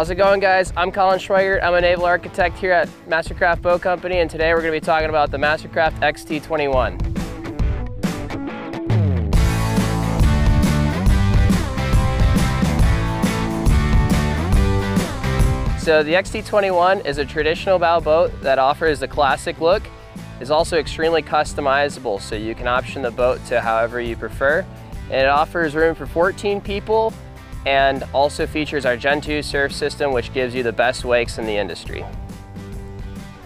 How's it going, guys? I'm Colin Schweigert. I'm a naval architect here at MasterCraft Boat Company, and today we're going to be talking about the MasterCraft XT21. So the XT21 is a traditional bow boat that offers a classic look. It's also extremely customizable, so you can option the boat to however you prefer. And it offers room for 14 people and also features our GEN2 Surf System, which gives you the best wakes in the industry.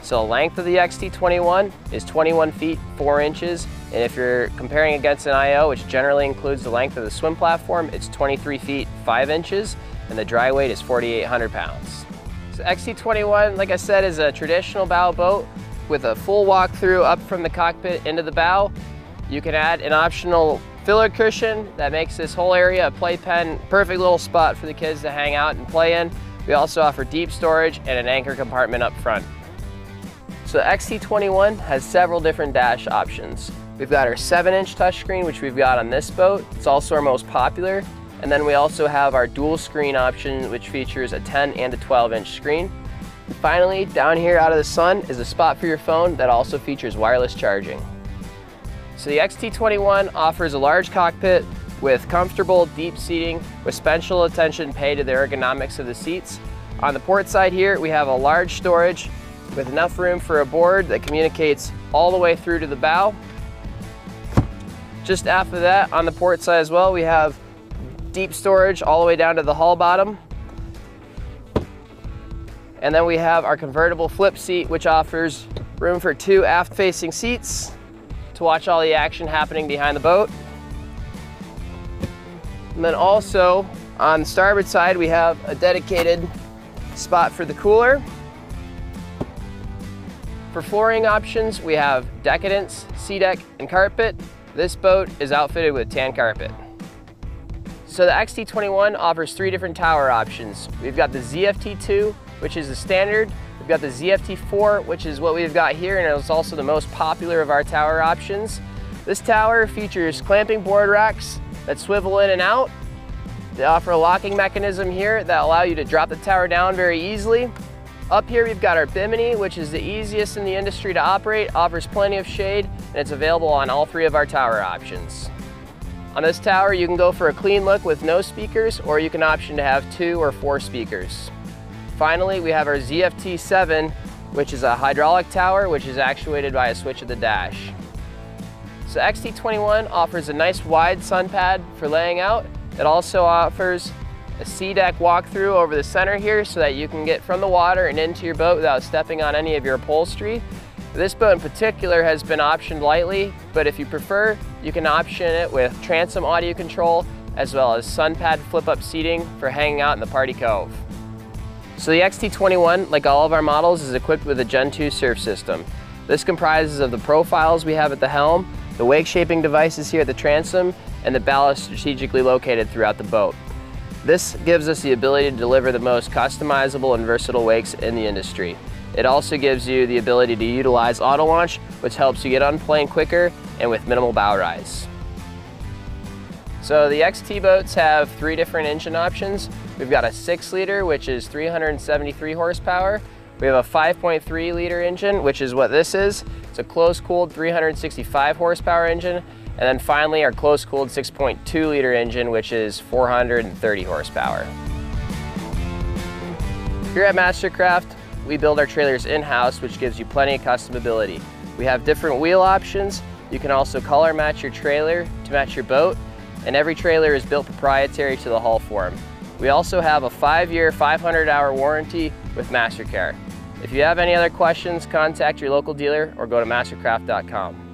So the length of the XT21 is 21 feet 4 inches, and if you're comparing against an IO, which generally includes the length of the swim platform, it's 23 feet 5 inches, and the dry weight is 4,800 pounds. So XT21, like I said, is a traditional bow boat with a full walkthrough up from the cockpit into the bow. You can add an optional filler cushion that makes this whole area a playpen, perfect little spot for the kids to hang out and play in. We also offer deep storage and an anchor compartment up front. So the XT21 has several different dash options. We've got our 7-inch touchscreen, which we've got on this boat. It's also our most popular. And then we also have our dual screen option, which features a 10 and a 12-inch screen. And finally, down here out of the sun is a spot for your phone that also features wireless charging. So the XT21 offers a large cockpit with comfortable deep seating with special attention paid to the ergonomics of the seats. On the port side here, we have a large storage with enough room for a board that communicates all the way through to the bow. Just after that, on the port side as well, we have deep storage all the way down to the hull bottom. And then we have our convertible flip seat, which offers room for 2 aft-facing seats to watch all the action happening behind the boat. And then also on the starboard side, we have a dedicated spot for the cooler. For flooring options, we have Decadence, SeaDek, and Carpet. This boat is outfitted with tan carpet. So the XT21 offers 3 different tower options. We've got the ZFT2, which is the standard. We've got the ZFT4, which is what we've got here, and it's also the most popular of our tower options. This tower features clamping board racks that swivel in and out. They offer a locking mechanism here that allow you to drop the tower down very easily. Up here we've got our Bimini, which is the easiest in the industry to operate, offers plenty of shade, and it's available on all 3 of our tower options. On this tower, you can go for a clean look with no speakers, or you can option to have 2 or 4 speakers. Finally, we have our ZFT7, which is a hydraulic tower, which is actuated by a switch at the dash. So XT21 offers a nice wide sun pad for laying out. It also offers a SeaDek walkthrough over the center here so that you can get from the water and into your boat without stepping on any of your upholstery. This boat in particular has been optioned lightly, but if you prefer, you can option it with transom audio control as well as sun pad flip-up seating for hanging out in the party cove. So the XT21, like all of our models, is equipped with a GEN2 Surf System. This comprises of the profiles we have at the helm, the wake shaping devices here at the transom, and the ballast strategically located throughout the boat. This gives us the ability to deliver the most customizable and versatile wakes in the industry. It also gives you the ability to utilize auto launch, which helps you get on plane quicker and with minimal bow rise. So the XT boats have 3 different engine options. We've got a 6-liter, which is 373 horsepower. We have a 5.3-liter engine, which is what this is. It's a close-cooled 365 horsepower engine. And then finally, our close-cooled 6.2-liter engine, which is 430 horsepower. Here at MasterCraft, we build our trailers in-house, which gives you plenty of customability. We have different wheel options. You can also color match your trailer to match your boat, and every trailer is built proprietary to the hull form. We also have a 5-year, 500-hour warranty with MasterCare. If you have any other questions, contact your local dealer or go to mastercraft.com.